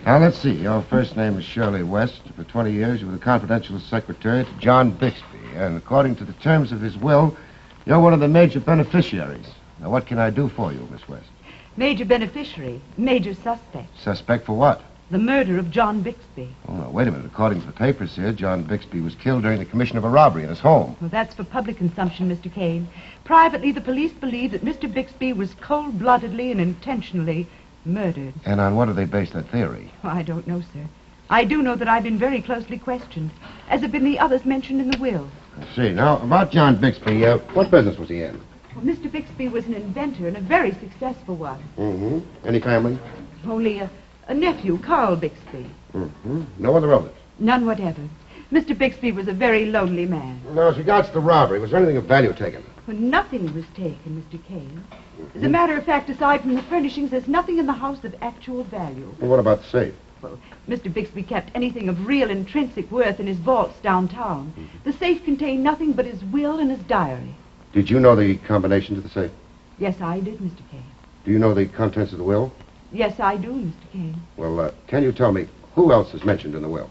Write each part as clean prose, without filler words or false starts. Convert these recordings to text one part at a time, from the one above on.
Now, let's see. Your first name is Shirley West. For 20 years, you were the confidential secretary to John Bixby. And according to the terms of his will, you're one of the major beneficiaries. Now, what can I do for you, Miss West? Major beneficiary, major suspect. Suspect for what? The murder of John Bixby. Oh, now, wait a minute. According to the papers here, John Bixby was killed during the commission of a robbery in his home. Well, that's for public consumption, Mr. Kane. Privately, the police believe that Mr. Bixby was cold-bloodedly and intentionally murdered. And on what do they base that theory? Oh, I don't know, sir. I do know that I've been very closely questioned, as have been the others mentioned in the will. I see. Now, about John Bixby, what business was he in? Well, Mr. Bixby was an inventor, and a very successful one. Mm-hmm. Any family? Only a nephew, Carl Bixby. Mm-hmm. No other relatives? None whatever. Mr. Bixby was a very lonely man. Now, as regards to the robbery, was there anything of value taken? Well, nothing was taken, Mr. Kane. As a matter of fact, aside from the furnishings, there's nothing in the house of actual value. And what about the safe? Well, Mr. Bixby kept anything of real intrinsic worth in his vaults downtown. The safe contained nothing but his will and his diary. Did you know the combination to the safe? Yes, I did, Mr. Kane. Do you know the contents of the will? Yes, I do, Mr. Kane. Well, can you tell me who else is mentioned in the will?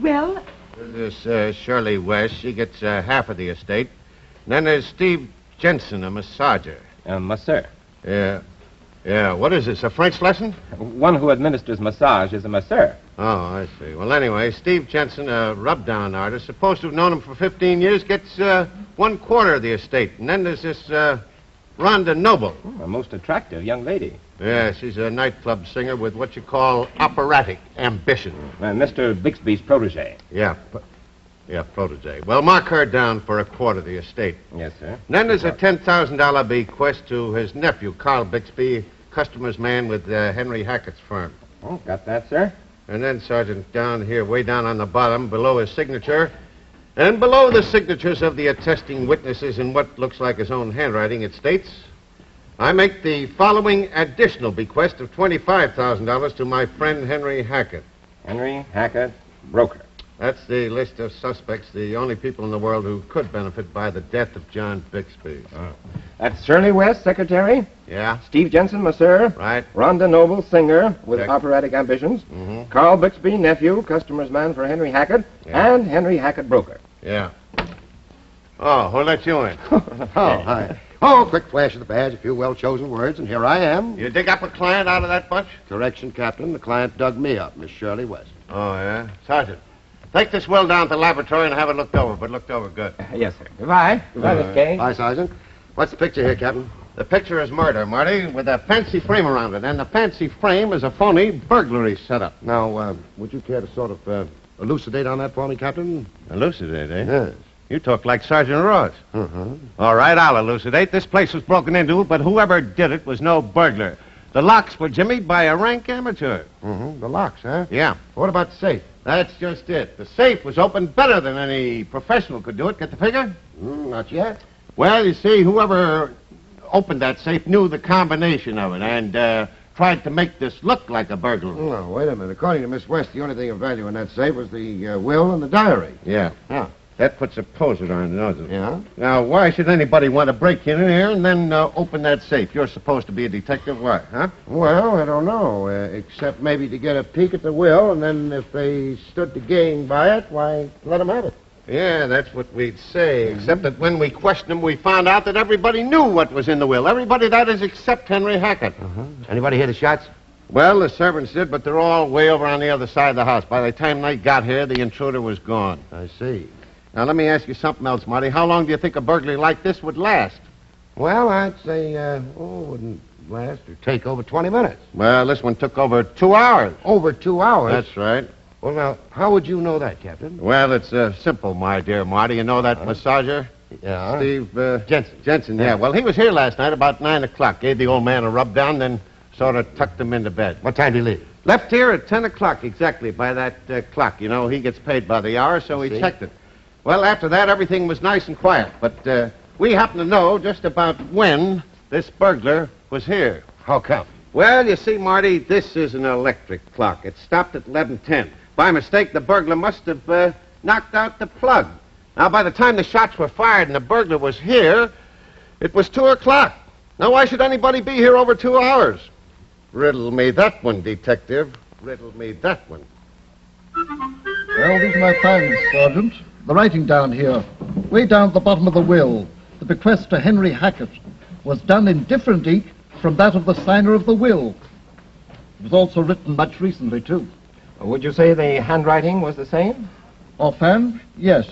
Well... This Shirley West, she gets half of the estate. And then there's Steve Jensen, a massager. Masseur. Yeah, what is this, a French lesson? One who administers massage is a masseur. Oh, I see. Well, anyway, Steve Jensen, a rub-down artist, supposed to have known him for 15 years, gets 1/4 of the estate. And then there's this Rhonda Noble. A most attractive young lady. Yeah, she's a nightclub singer with what you call operatic ambition. Mr. Bixby's protege. Yeah, protege. Well, mark her down for 1/4 of the estate. Yes, sir. And then there's a $10,000 bequest to his nephew, Carl Bixby, customer's man with Henry Hackett's firm. Oh, got that, sir? And then, Sergeant, down here, way down on the bottom, below his signature, and below the signatures of the attesting witnesses in what looks like his own handwriting, it states, I make the following additional bequest of $25,000 to my friend Henry Hackett. Henry Hackett, broker. That's the list of suspects, the only people in the world who could benefit by the death of John Bixby. Oh. That's Shirley West, secretary. Yeah? Steve Jensen, masseur. Right. Rhonda Noble, singer with Check. operatic ambitions. Mm-hmm. Carl Bixby, nephew, customer's man for Henry Hackett. Yeah. And Henry Hackett, broker. Yeah. Oh, who let you in? Oh, hi. Oh, quick flash of the badge, a few well-chosen words, and here I am. You dig up a client out of that bunch? Correction, Captain. The client dug me up, Miss Shirley West. Oh, yeah? Sergeant, take this will down to the laboratory and have it looked over, but looked over good. Yes, sir. Goodbye. Goodbye, Miss Kane. Hi, Sergeant. What's the picture here, Captain? The picture is murder, Marty, with a fancy frame around it, and the fancy frame is a phony burglary setup. Now, would you care to sort of elucidate on that for me, Captain? Elucidate, eh? Yes. You talk like Sergeant Ross. Uh-huh. All right, I'll elucidate. This place was broken into, but whoever did it was no burglar. The locks were jimmied by a rank amateur. Mm-hmm. The locks, huh? Yeah. What about the safe? That's just it. The safe was opened better than any professional could do it. Get the figure? Not yet. Well, you see, whoever opened that safe knew the combination of it and tried to make this look like a burglar. No, wait a minute. According to Miss West, the only thing of value in that safe was the will and the diary. Yeah. Yeah. That puts a poser on it, doesn't it? Yeah? Now, why should anybody want to break in here and then open that safe? You're supposed to be a detective. Why, huh? Well, I don't know, except maybe to get a peek at the will, and then if they stood to gain by it, why, let them have it. Yeah, that's what we'd say, except that when we questioned him, we found out that everybody knew what was in the will. Everybody, that is, except Henry Hackett. Anybody hear the shots? Well, the servants did, but they're all way over on the other side of the house. By the time they got here, the intruder was gone. I see. Now, let me ask you something else, Marty. How long do you think a burglary like this would last? Well, I'd say, wouldn't last or take over 20 minutes. Well, this one took over 2 hours. Over 2 hours? That's right. Well, now, how would you know that, Captain? Well, it's simple, my dear Marty. You know that massager? Yeah. Steve Jensen. Jensen, yeah. Well, he was here last night about 9 o'clock. Gave the old man a rub down, then sort of tucked him into bed. What time did he leave? Left here at 10 o'clock exactly by that clock. You know, he gets paid by the hour, so he checked it. Well, after that, everything was nice and quiet. But we happen to know just about when this burglar was here. How come? Well, you see, Marty, this is an electric clock. It stopped at 11:10. By mistake, the burglar must have knocked out the plug. Now, by the time the shots were fired and the burglar was here, it was 2 o'clock. Now, why should anybody be here over 2 hours? Riddle me that one, Detective. Riddle me that one. Well, these are my findings, Sergeant. The writing down here, way down at the bottom of the will, the bequest to Henry Hackett was done in different ink from that of the signer of the will. It was also written much recently, too. Would you say the handwriting was the same? Offhand, yes.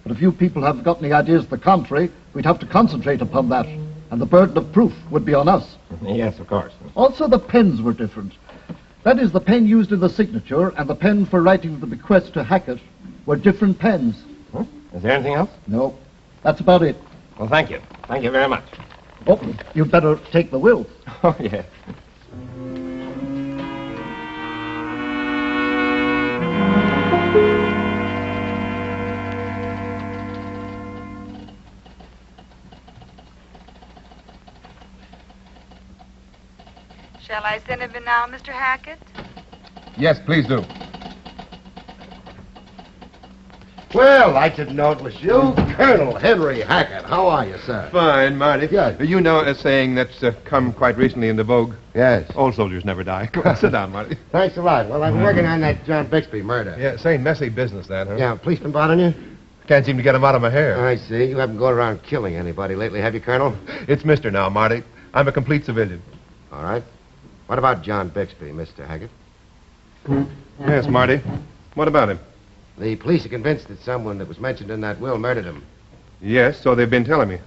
But if you people have got any ideas to the contrary, we'd have to concentrate upon that, and the burden of proof would be on us. Yes, of course. Also, the pens were different. That is, the pen used in the signature and the pen for writing the bequest to Hackett were different pens. Huh? Is there anything else? No, that's about it. Well, thank you. Thank you very much. Oh, you'd better take the will. Oh, yes. Shall I send him in now, Mr. Hackett? Yes, please do. Well, I didn't know it was you. Colonel Henry Hackett. How are you, sir? Fine, Marty. Good. You know a saying that's come quite recently into vogue? Yes. Old soldiers never die. Come on, sit down, Marty. Thanks a lot. Well, I've been working on that John Bixby murder. Yeah, same messy business, that, huh? Yeah, police been bothering you? Can't seem to get him out of my hair. I see. You haven't gone around killing anybody lately, have you, Colonel? It's Mr. now, Marty. I'm a complete civilian. All right. What about John Bixby, Mr. Hackett? Yes, Marty. What about him? The police are convinced that someone that was mentioned in that will murdered him. Yes, so they've been telling me.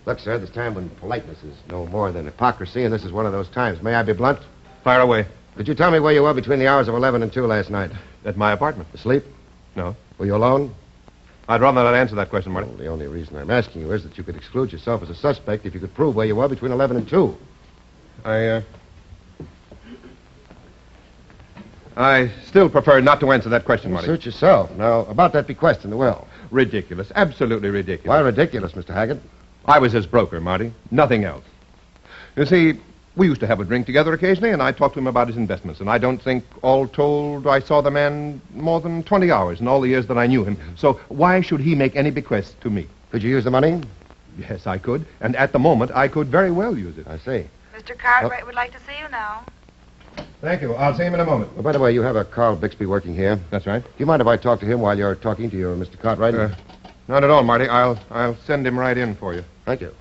Look, sir, there's time when politeness is no more than hypocrisy, and this is one of those times. May I be blunt? Fire away. Could you tell me where you were between the hours of 11 and 2 last night? At my apartment. Asleep? No. Were you alone? I'd rather not answer that question, Marty. Well, the only reason I'm asking you is that you could exclude yourself as a suspect if you could prove where you were between 11 and 2. I still prefer not to answer that question, Marty. Suit yourself. Now, about that bequest in the will. Ridiculous. Absolutely ridiculous. Why ridiculous, Mr. Hackett? I was his broker, Marty. Nothing else. You see, we used to have a drink together occasionally, and I talked to him about his investments. And I don't think, all told, I saw the man more than 20 hours in all the years that I knew him. So why should he make any bequest to me? Could you use the money? Yes, I could. And at the moment, I could very well use it. I see. Mr. Cartwright would like to see you now. Thank you. I'll see him in a moment. Well, by the way, you have a Carl Bixby working here. That's right. Do you mind if I talk to him while you're talking to your Mr. Cartwright? Not at all, Marty. I'll send him right in for you. Thank you.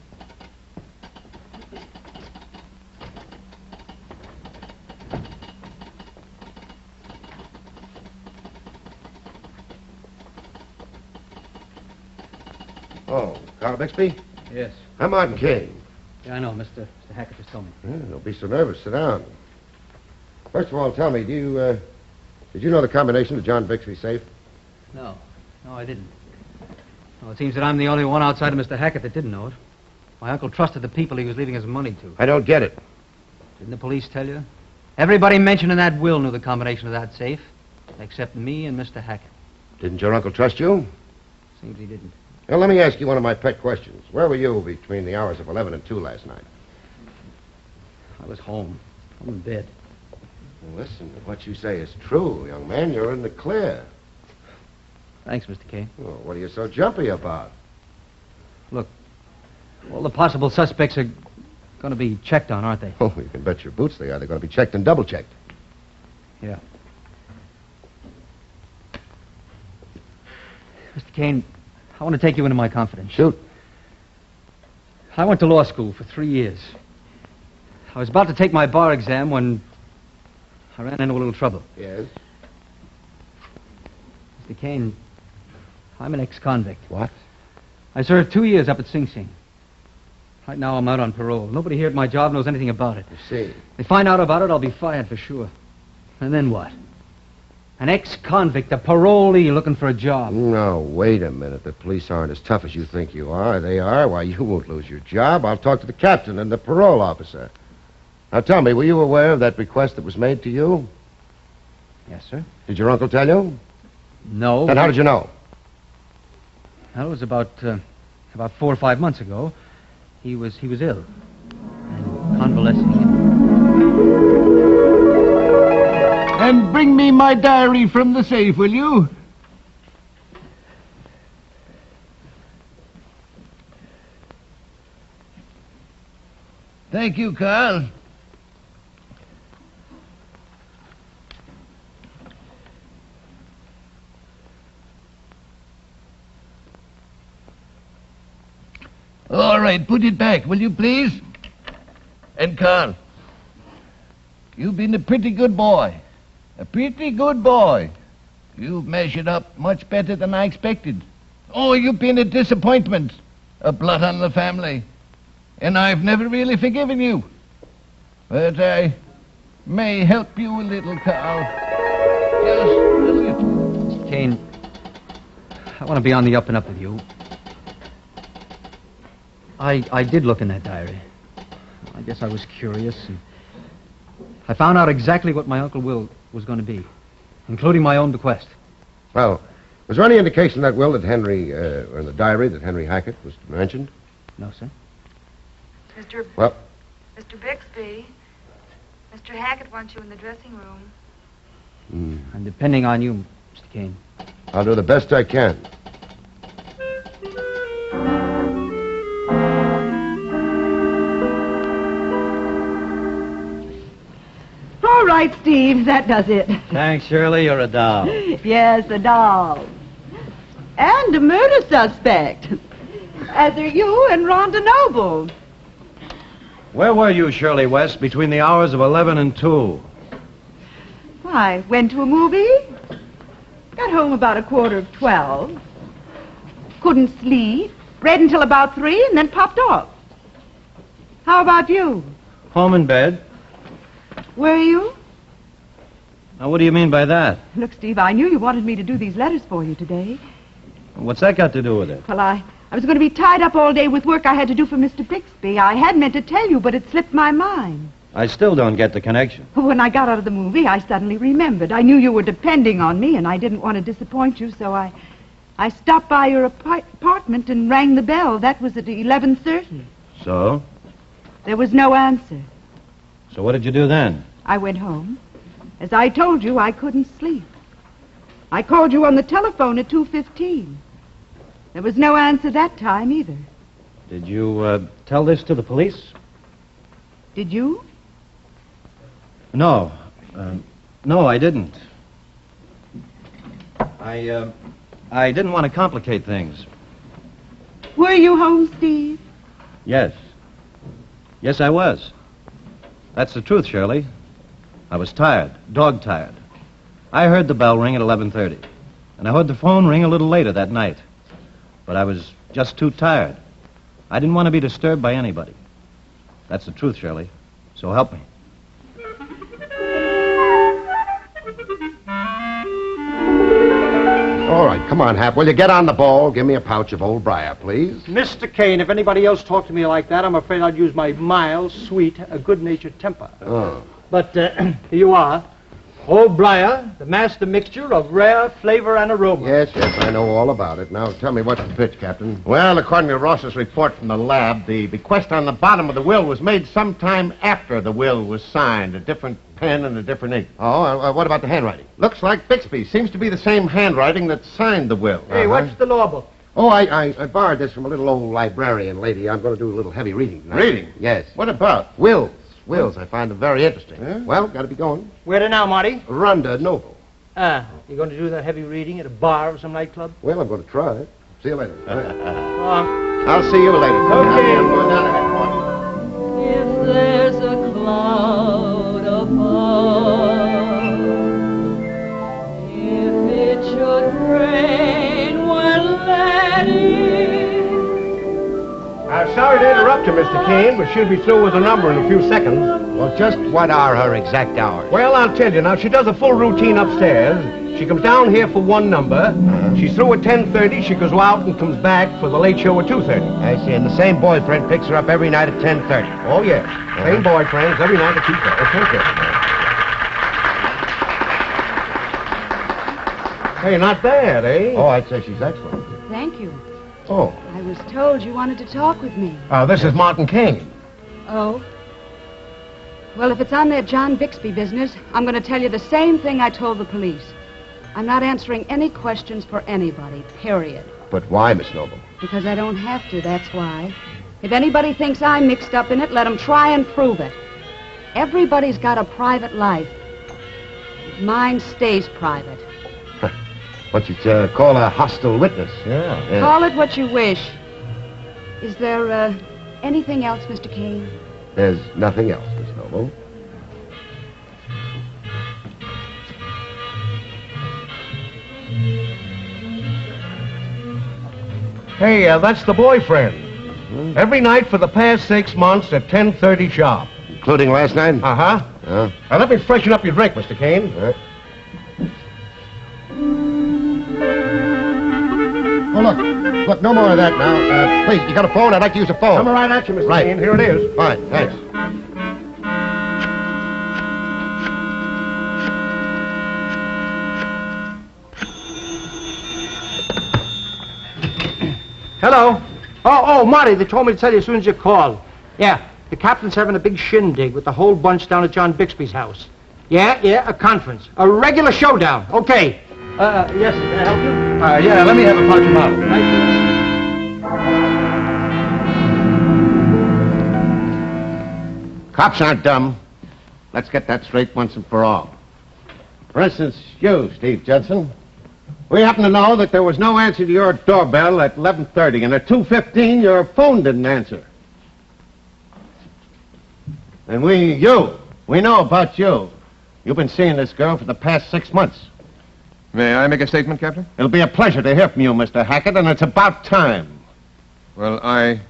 Oh, Carl Bixby? Yes. I'm Martin Kane. Yeah, I know. Mr. Hackett just told me. Don't be so nervous. Sit down. First of all, tell me, did you know the combination to John Bixby's safe? No. No, I didn't. Well, it seems that I'm the only one outside of Mr. Hackett that didn't know it. My uncle trusted the people he was leaving his money to. I don't get it. Didn't the police tell you? Everybody mentioned in that will knew the combination of that safe, except me and Mr. Hackett. Didn't your uncle trust you? Seems he didn't. Now, let me ask you one of my pet questions. Where were you between the hours of 11 and 2 last night? I was home. I'm in bed. Well, listen, if what you say is true, young man, you're in the clear. Thanks, Mr. Kane. Well, what are you so jumpy about? Look, all the possible suspects are going to be checked on, aren't they? Oh, you can bet your boots they are. They're going to be checked and double-checked. Yeah. Mr. Kane, I want to take you into my confidence. Shoot. I went to law school for 3 years. I was about to take my bar exam when I ran into a little trouble. Yes? Mr. Kane, I'm an ex-convict. What? I served 2 years up at Sing Sing. Right now I'm out on parole. Nobody here at my job knows anything about it. You see. They find out about it, I'll be fired for sure. And then what? An ex-convict, a parolee looking for a job. No, wait a minute. The police aren't as tough as you think you are. They are. Why, you won't lose your job. I'll talk to the captain and the parole officer. Now, tell me, were you aware of that request that was made to you? Yes, sir. Did your uncle tell you? No. Then how did you know? Well, it was about 4 or 5 months ago. He was ill and convalescing. And bring me my diary from the safe, will you? Thank you, Carl. All right, put it back, will you, please? And Carl, you've been a pretty good boy. A pretty good boy. You've measured up much better than I expected. Oh, you've been a disappointment. A blot on the family. And I've never really forgiven you. But I may help you a little, Carl. Just a little. Mr. Kane, I want to be on the up and up with you. I did look in that diary. I guess I was curious, and I found out exactly what my Uncle Will was going to be, including my own bequest. Well, was there any indication in that will that Henry, or in the diary that Henry Hackett was mentioned? No, sir. Mr. Well, Mr. Bixby, Mr. Hackett wants you in the dressing room. I'm depending on you, Mr. Kane. I'll do the best I can. All right, Steve, that does it. Thanks, Shirley. You're a doll. Yes, a doll. And a murder suspect. As are you and Rhonda Noble. Where were you, Shirley West, between the hours of 11 and 2? Why, went to a movie. Got home about 11:45. Couldn't sleep. Read until about 3 and then popped off. How about you? Home in bed. Were you? Now, what do you mean by that? Look, Steve, I knew you wanted me to do these letters for you today. What's that got to do with it? Well, I was going to be tied up all day with work I had to do for Mr. Bixby. I had meant to tell you, but it slipped my mind. I still don't get the connection. When I got out of the movie, I suddenly remembered. I knew you were depending on me, and I didn't want to disappoint you, so I stopped by your apartment and rang the bell. That was at 11:30. So? There was no answer. So what did you do then? I went home. As I told you, I couldn't sleep. I called you on the telephone at 2:15. There was no answer that time either. Did you tell this to the police? Did you? No. No, I didn't. I didn't want to complicate things. Were you home, Steve? Yes. Yes, I was. That's the truth, Shirley. I was tired, dog-tired. I heard the bell ring at 11:30, and I heard the phone ring a little later that night. But I was just too tired. I didn't want to be disturbed by anybody. That's the truth, Shirley. So help me. All right, come on, Hap. Will you get on the ball? Give me a pouch of Old Briar, please. Mr. Kane, if anybody else talked to me like that, I'm afraid I'd use my mild, sweet, good-natured temper. Oh. But here you are. Old Briar, the master mixture of rare flavor and aroma. Yes, I know all about it. Now, tell me what's the pitch, Captain. Well, according to Ross's report from the lab, the bequest on the bottom of the will was made sometime after the will was signed. A different pen and a different ink. Oh, what about the handwriting? Looks like Bixby. Seems to be the same handwriting that signed the will. Hey, what's the law book? Oh, I borrowed this from a little old librarian lady. I'm going to do a little heavy reading tonight. Reading? Yes. What about? Wills. I find them very interesting. Yeah? Well, got to be going. Where to now, Marty? Rhonda Noble. You going to do that heavy reading at a bar or some nightclub? Well, I'm going to try. See you later. I'll see you later. Okay. I'm going down ahead. If there's a cloud above, if it should rain when landing. Sorry to interrupt you, Mr. Kane, but she'll be through with the number in a few seconds. Well, just what are her exact hours? Well, I'll tell you. Now, she does a full routine upstairs. She comes down here for one number. She's through at 10:30. She goes out and comes back for the late show at 2:30. I see. And the same boyfriend picks her up every night at 10:30. Oh, yes. Same boyfriends every night at 2:30. Hey, not bad, eh? Oh, I'd say she's excellent. Thank you. Oh. I was told you wanted to talk with me. This is Martin Kane. Oh? Well, if it's on that John Bixby business, I'm going to tell you the same thing I told the police. I'm not answering any questions for anybody, period. But why, Miss Noble? Because I don't have to, that's why. If anybody thinks I'm mixed up in it, let them try and prove it. Everybody's got a private life. Mine stays private. What you'd call a hostile witness. Yeah. Call it what you wish. Is there, anything else, Mr. Kane? There's nothing else, Miss Noble. Hey, that's the boyfriend. Every night for the past 6 months at 10:30 sharp. Including last night? Uh-huh. Yeah. Now, let me freshen up your drink, Mr. Kane. Oh, look, no more of that now. Please, you got a phone? I'd like to use a phone. Coming right at you, Mr. Right. Kane. Here it is. Fine, thanks. Hello. Oh, Marty, they told me to tell you as soon as you called. Yeah, the captain's having a big shindig with the whole bunch down at John Bixby's house. Yeah, a conference. A regular showdown. Okay. Yes, can I help you? Yeah, let me have a party model. Right. Cops aren't dumb. Let's get that straight once and for all. For instance, you, Steve Judson. We happen to know that there was no answer to your doorbell at 11:30, and at 2:15 your phone didn't answer. And we know about you. You've been seeing this girl for the past 6 months. May I make a statement, Captain? It'll be a pleasure to hear from you, Mr. Hackett, and it's about time. Well, I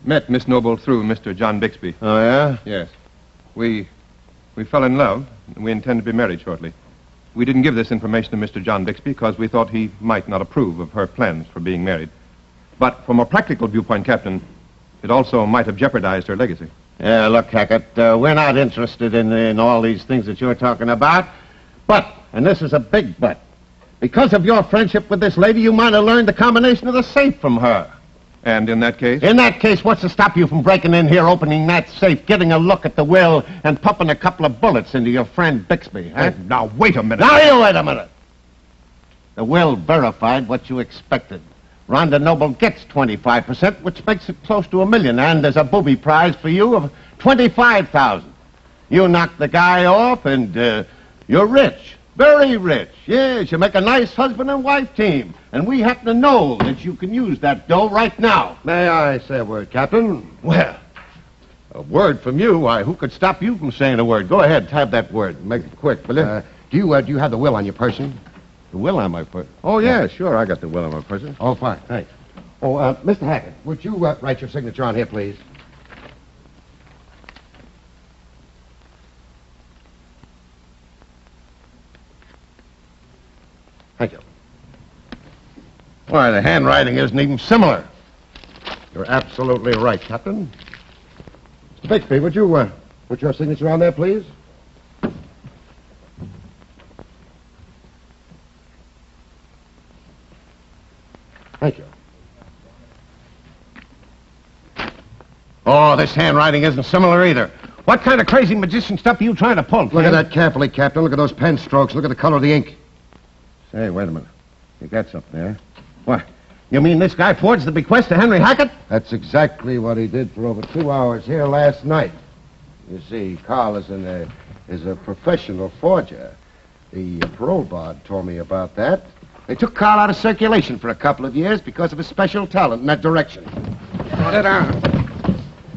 met Miss Noble through Mr. John Bixby. Oh, yeah? Yes. We fell in love, and we intend to be married shortly. We didn't give this information to Mr. John Bixby because we thought he might not approve of her plans for being married. But from a practical viewpoint, Captain, it also might have jeopardized her legacy. Yeah, look, Hackett, we're not interested in all these things that you're talking about. But, and this is a big but, because of your friendship with this lady, you might have learned the combination of the safe from her. And in that case? In that case, what's to stop you from breaking in here, opening that safe, getting a look at the will, and pumping a couple of bullets into your friend Bixby, huh? Oh, now, wait a minute. Now, you wait a minute. The will verified what you expected. Rhonda Noble gets 25%, which makes it close to $1 million, and there's a booby prize for you of $25,000. You knock the guy off, and you're rich. Very rich. Yes, you make a nice husband and wife team. And we happen to know that you can use that dough right now. May I say a word, Captain? Well, a word from you? Why, who could stop you from saying a word? Go ahead, have that word. Make it quick, will you? Do you have the will on your person? The will on my person? Oh, yeah, sure, I got the will on my person. Oh, fine, thanks. Oh, Mr. Hackett, would you write your signature on here, please? Thank you. Why, the handwriting isn't even similar. You're absolutely right, Captain. Mr. Bixby, would you put your signature on there, please? Thank you. Oh, this handwriting isn't similar either. What kind of crazy magician stuff are you trying to pull, Look at that carefully, Captain. Look at those pen strokes. Look at the color of the ink. Say, wait a minute. You got something there. What? You mean this guy forged the bequest to Henry Hackett? That's exactly what he did for over 2 hours here last night. You see, Carl is a professional forger. The parole board told me about that. They took Carl out of circulation for a couple of years because of his special talent in that direction. Sit down.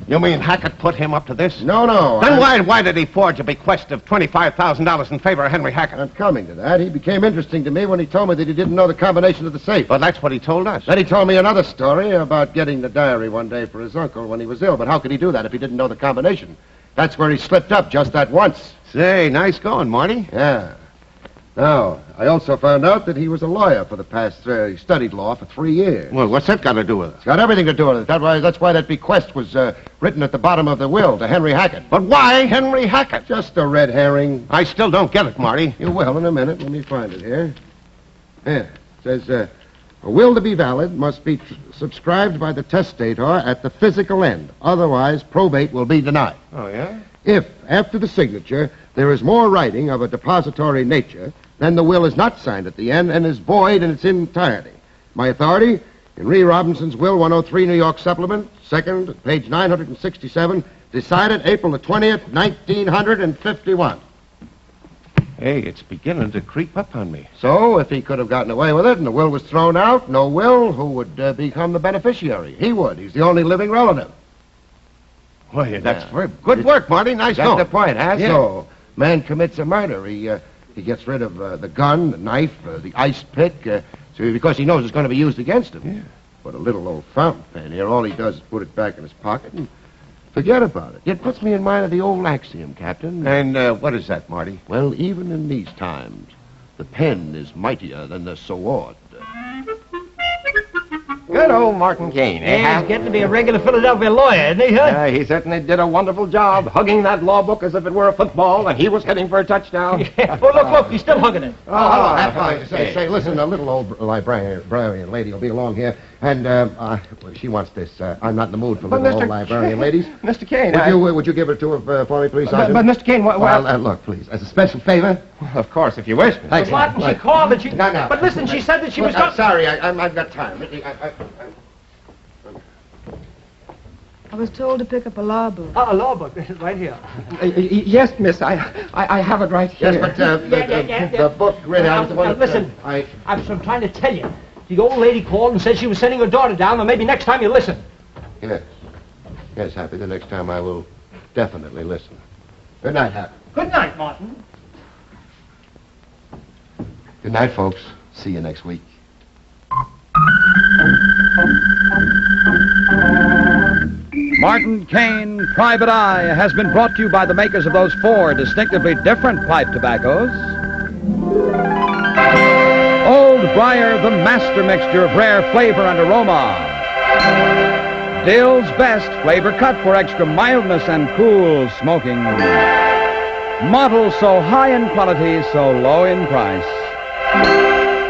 You mean Hackett put him up to this? No. Then why did he forge a bequest of $25,000 in favor of Henry Hackett? I'm coming to that. He became interesting to me when he told me that he didn't know the combination of the safe. Well, that's what he told us. Then he told me another story about getting the diary one day for his uncle when he was ill. But how could he do that if he didn't know the combination? That's where he slipped up just that once. Say, nice going, Marty. Yeah. Now, I also found out that he was a lawyer for the past... he studied law for 3 years. Well, what's that got to do with it? It's got everything to do with it. That's why that bequest was written at the bottom of the will to Henry Hackett. But why Henry Hackett? Just a red herring. I still don't get it, Marty. You will in a minute. Let me find it here. It says, a will to be valid must be subscribed by the testator at the physical end. Otherwise, probate will be denied. Oh, yeah? If, after the signature, there is more writing of a depository nature, then the will is not signed at the end and is void in its entirety. My authority, in Ree Robinson's Will 103, New York Supplement, second, page 967, decided April the 20th, 1951. Hey, it's beginning to creep up on me. So, if he could have gotten away with it and the will was thrown out, no will, who would become the beneficiary? He would. He's the only living relative. Well, yeah, that's very good work, Marty. Nice going. That's the point, huh? Yeah. So, man commits a murder. He gets rid of the gun, the knife, the ice pick, because he knows it's going to be used against him. Yeah. But a little old fountain pen here, all he does is put it back in his pocket and forget about it. It puts me in mind of the old axiom, Captain. And what is that, Marty? Well, even in these times, the pen is mightier than the sword. Good old Martin Kane, eh? Yeah, he's getting to be a regular Philadelphia lawyer, isn't he, huh? He certainly did a wonderful job, hugging that law book as if it were a football, and he was heading for a touchdown. Yeah. Oh, look, he's still hugging it. Oh, that's fine. Say, listen, a little old librarian lady will be along here, and she wants this. I'm not in the mood for little old librarian ladies. Mr. Kane, Would you give it to her for me, please, But Sergeant? Mr. Kane, well... look, please, as a special favor. Of course, if you wish. Thanks. Martin, she Right. called and she... No. But listen, she said that she was... I'm sorry, I've got time. I was told to pick up a law book. Oh, a law book. Right here. Yes, miss, I have it right here. Yes, but the book read out is the one that... Listen, I'm trying to tell you. The old lady called and said she was sending her daughter down, or maybe next time you listen. Yes, Happy, the next time I will definitely listen. Good night, Happy. Good night, Martin. Good night, folks. See you next week. Martin Kane, Private Eye, has been brought to you by the makers of those 4 distinctively different pipe tobaccos. Old Briar, the master mixture of rare flavor and aroma. Dill's Best, flavor cut for extra mildness and cool smoking. Model so high in quality, so low in price.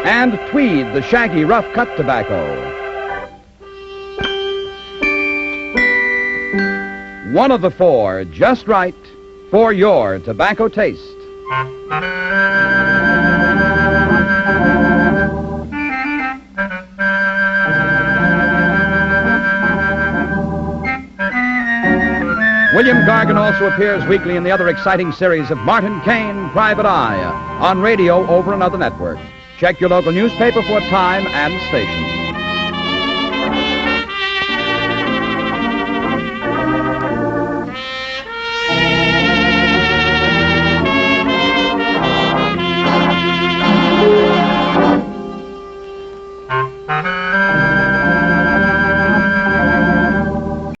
And Tweed, the shaggy rough cut tobacco. One of the 4, just right for your tobacco taste. William Gargan also appears weekly in the other exciting series of Martin Kane, Private Eye, on radio over another network. Check your local newspaper for time and station.